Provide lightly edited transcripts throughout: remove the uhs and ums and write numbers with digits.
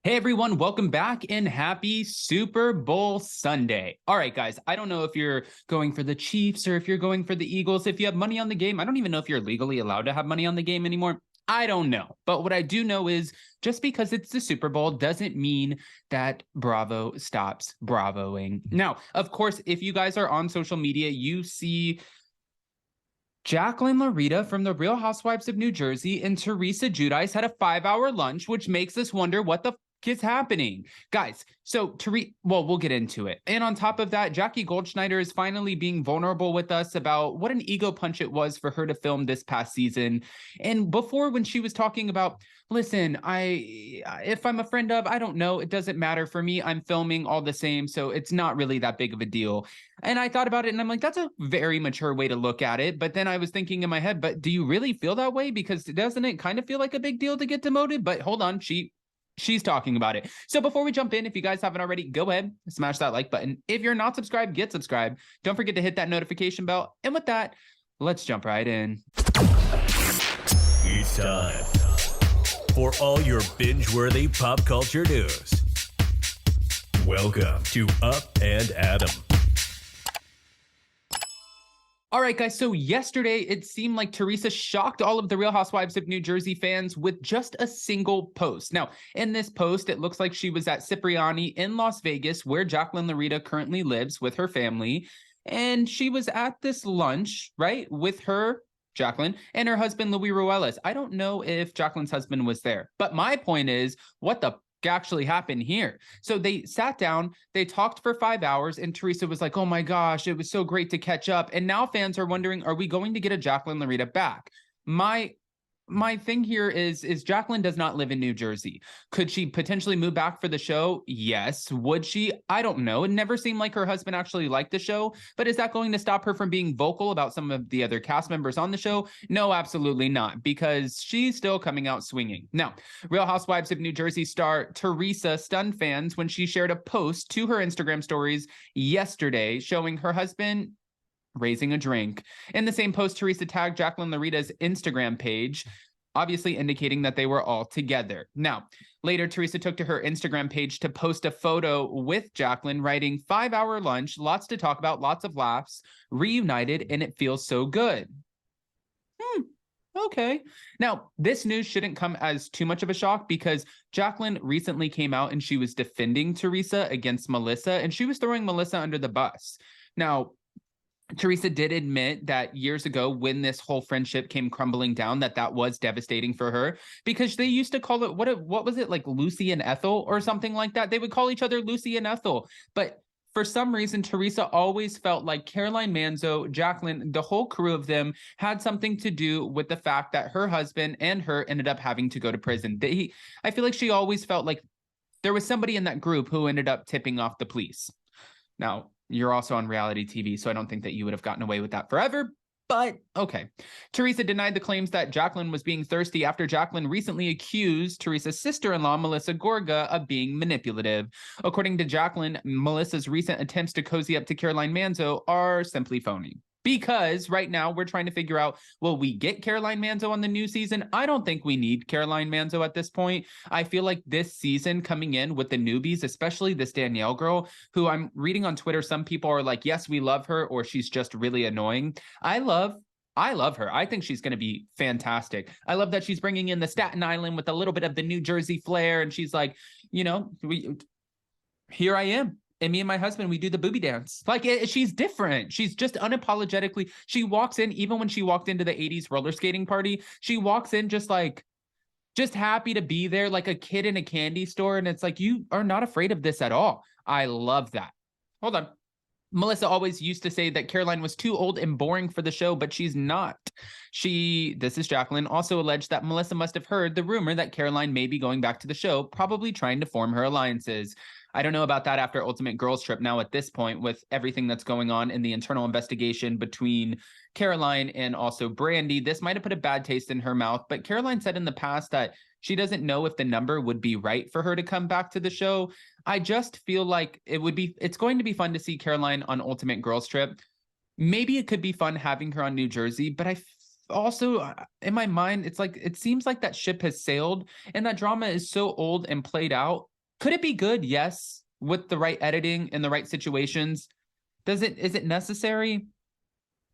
Hey everyone, welcome back and happy Super Bowl Sunday. All right, guys, I don't know if you're going for the Chiefs or if you're going for the Eagles. If you have money on the game, I don't even know if you're legally allowed to have money on the game anymore. I don't know. But what I do know is just because it's the Super Bowl doesn't mean that Bravo stops bravoing. Now, of course, if you guys are on social media, you see Jacqueline Larita from the Real Housewives of New Jersey and Teresa Giudice had a 5-hour lunch, which makes us wonder what the is happening, guys. So we'll get into it. And on top of that, Jackie Goldschnieder is finally being vulnerable with us about what an ego punch it was for her to film this past season. And before, when she was talking about, listen, if I'm a friend of, I don't know, it doesn't matter for me, I'm filming all the same, so it's not really that big of a deal. And I thought about it and I'm like, that's a very mature way to look at it. But then I was thinking in my head, but do you really feel that way? Because doesn't it kind of feel like a big deal to get demoted? But hold on, she's talking about it. So before we jump in, if you guys haven't already, go ahead, smash that like button. If you're not subscribed, get subscribed. Don't forget to hit that notification bell. And with that, let's jump right in. It's time for all your binge-worthy pop culture news. Welcome to Up and Adam. All right, guys, so yesterday it seemed like Teresa shocked all of the Real Housewives of New Jersey fans with just a single post. Now, in this post, it looks like she was at Cipriani in Las Vegas, where Jacqueline Larita currently lives with her family. And she was at this lunch, right, with her, Jacqueline, and her husband, Luis Ruelas. I don't know if Jacqueline's husband was there, but my point is, what the actually happened here? So they sat down, they talked for 5 hours, and Teresa was like, oh my gosh, it was so great to catch up. And now fans are wondering, are we going to get a Jacqueline Larita back? My thing here is Jacqueline does not live in New Jersey. Could she potentially move back for the show? Yes. Would she? I don't know. It never seemed like her husband actually liked the show, but is that going to stop her from being vocal about some of the other cast members on the show? No, absolutely not, because she's still coming out swinging. Now, Real Housewives of New Jersey star Teresa stunned fans when she shared a post to her Instagram stories yesterday showing her husband raising a drink. In the same post, Teresa tagged Jacqueline Larita's Instagram page, obviously indicating that they were all together. Now, later, Teresa took to her Instagram page to post a photo with Jacqueline, writing 5-hour lunch, lots to talk about, lots of laughs, reunited, and it feels so good. Okay. Now, this news shouldn't come as too much of a shock because Jacqueline recently came out and she was defending Teresa against Melissa, and she was throwing Melissa under the bus. Now, Teresa did admit that years ago, when this whole friendship came crumbling down, that was devastating for her, because they used to call it, what was it, like Lucy and Ethel or something like that? They would call each other Lucy and Ethel. But for some reason, Teresa always felt like Caroline Manzo, Jacqueline, the whole crew of them had something to do with the fact that her husband and her ended up having to go to prison. I feel like she always felt like there was somebody in that group who ended up tipping off the police. Now, you're also on reality TV, so I don't think that you would have gotten away with that forever, but okay. Teresa denied the claims that Jacqueline was being thirsty after Jacqueline recently accused Teresa's sister-in-law, Melissa Gorga, of being manipulative. According to Jacqueline, Melissa's recent attempts to cozy up to Caroline Manzo are simply phony. Because right now we're trying to figure out, will we get Caroline Manzo on the new season? I don't think we need Caroline Manzo at this point. I feel like this season coming in with the newbies, especially this Danielle girl, who I'm reading on Twitter, some people are like, yes, we love her, or she's just really annoying. I love her. I think she's going to be fantastic. I love that she's bringing in the Staten Island with a little bit of the New Jersey flair. And she's like, here I am. And me and my husband, we do the booby dance. Like, she's different. She's just unapologetically, she walks in, even when she walked into the 80s roller skating party, she walks in just happy to be there, like a kid in a candy store. And it's like, you are not afraid of this at all. I love that. Hold on. Melissa always used to say that Caroline was too old and boring for the show, but she's not. This is Jacqueline, also alleged that Melissa must have heard the rumor that Caroline may be going back to the show, probably trying to form her alliances. I don't know about that after Ultimate Girls Trip now at this point, with everything that's going on in the internal investigation between Caroline and also Brandy. This might have put a bad taste in her mouth, but Caroline said in the past that she doesn't know if the number would be right for her to come back to the show. I just feel like it's going to be fun to see Caroline on Ultimate Girls Trip. Maybe it could be fun having her on New Jersey, but also in my mind, it's like, it seems like that ship has sailed and that drama is so old and played out. Could it be good? Yes. With the right editing and the right situations. Is it necessary?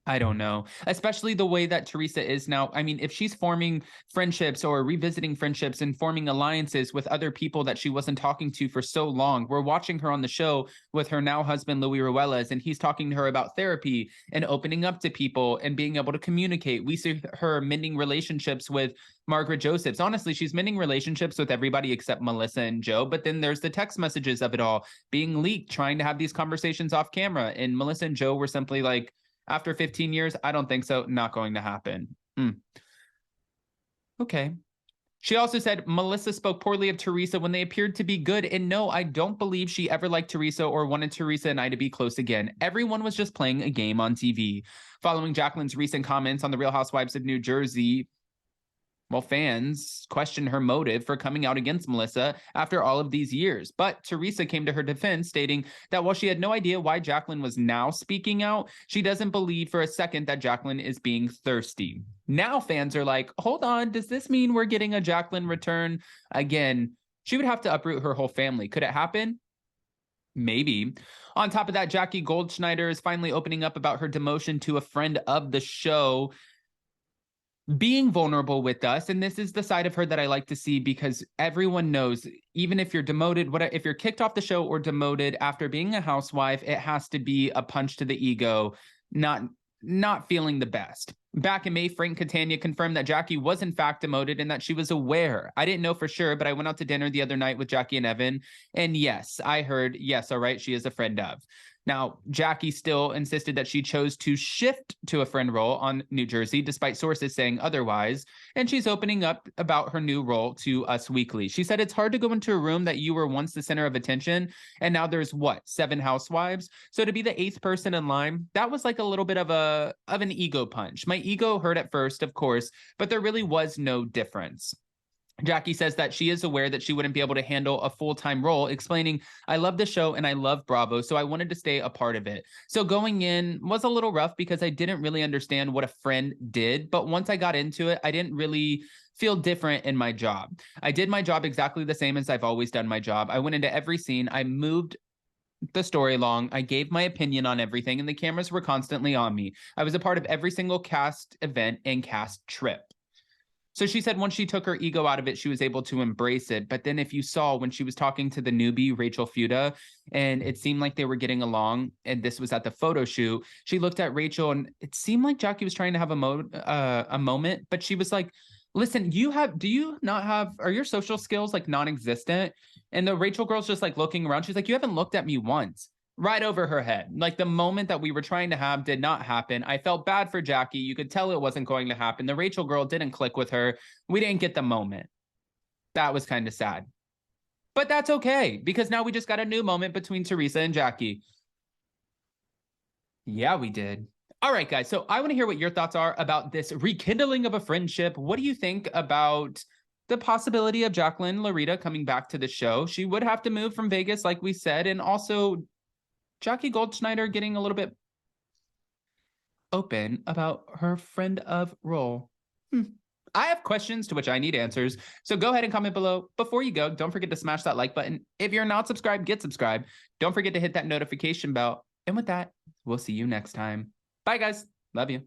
I don't know, especially the way that Teresa is now. I mean, if she's forming friendships or revisiting friendships and forming alliances with other people that she wasn't talking to for so long, we're watching her on the show with her now husband, Louis Ruelas, and he's talking to her about therapy and opening up to people and being able to communicate. We see her mending relationships with Margaret Josephs. Honestly, she's mending relationships with everybody except Melissa and Joe. But then there's the text messages of it all being leaked, trying to have these conversations off camera. And Melissa and Joe were simply like, after 15 years, I don't think so. Not going to happen. Okay. She also said Melissa spoke poorly of Teresa when they appeared to be good. And no, I don't believe she ever liked Teresa or wanted Teresa and I to be close again. Everyone was just playing a game on TV. Following Jacqueline's recent comments on the Real Housewives of New Jersey, well, fans questioned her motive for coming out against Melissa after all of these years. But Teresa came to her defense, stating that while she had no idea why Jacqueline was now speaking out, she doesn't believe for a second that Jacqueline is being thirsty. Now fans are like, hold on, does this mean we're getting a Jacqueline return? Again, she would have to uproot her whole family. Could it happen? Maybe. On top of that, Jackie Goldschnieder is finally opening up about her demotion to a friend of the show, being vulnerable with us. And this is the side of her that I like to see, because everyone knows, even if you're demoted, if you're kicked off the show or demoted after being a housewife, it has to be a punch to the ego, not feeling the best. Back in May, Frank Catania confirmed that Jackie was in fact demoted and that she was aware. I didn't know for sure, but I went out to dinner the other night with Jackie and Evan. And yes, I heard, yes, all right, she is a friend of. Now, Jackie still insisted that she chose to shift to a friend role on New Jersey, despite sources saying otherwise, and she's opening up about her new role to Us Weekly. She said, it's hard to go into a room that you were once the center of attention, and now there's, 7 housewives? So to be the 8th person in line, that was like a little bit of an ego punch. My ego hurt at first, of course, but there really was no difference. Jackie says that she is aware that she wouldn't be able to handle a full-time role, explaining, I love the show and I love Bravo, so I wanted to stay a part of it. So going in was a little rough because I didn't really understand what a friend did, but once I got into it, I didn't really feel different in my job. I did my job exactly the same as I've always done my job. I went into every scene, I moved the story along, I gave my opinion on everything, and the cameras were constantly on me. I was a part of every single cast event and cast trip. So she said once she took her ego out of it, she was able to embrace it. But then if you saw when she was talking to the newbie, Rachel Fuda, and it seemed like they were getting along, and this was at the photo shoot, she looked at Rachel and it seemed like Jackie was trying to have a moment, but she was like, listen, are your social skills like non-existent? And the Rachel girl's just like looking around. She's like, you haven't looked at me once. Right over her head. Like the moment that we were trying to have did not happen. I felt bad for Jackie. You could tell it wasn't going to happen. The Rachel girl didn't click with her. We didn't get the moment. That was kind of sad. But that's okay, because now we just got a new moment between Teresa and Jackie. Yeah, we did. All right, guys. So I want to hear what your thoughts are about this rekindling of a friendship. What do you think about the possibility of Jacqueline Larita coming back to the show? She would have to move from Vegas, like we said, and also Jackie Goldschnieder getting a little bit open about her friend of role. I have questions to which I need answers. So go ahead and comment below. Before you go, don't forget to smash that like button. If you're not subscribed, get subscribed. Don't forget to hit that notification bell. And with that, we'll see you next time. Bye, guys. Love you.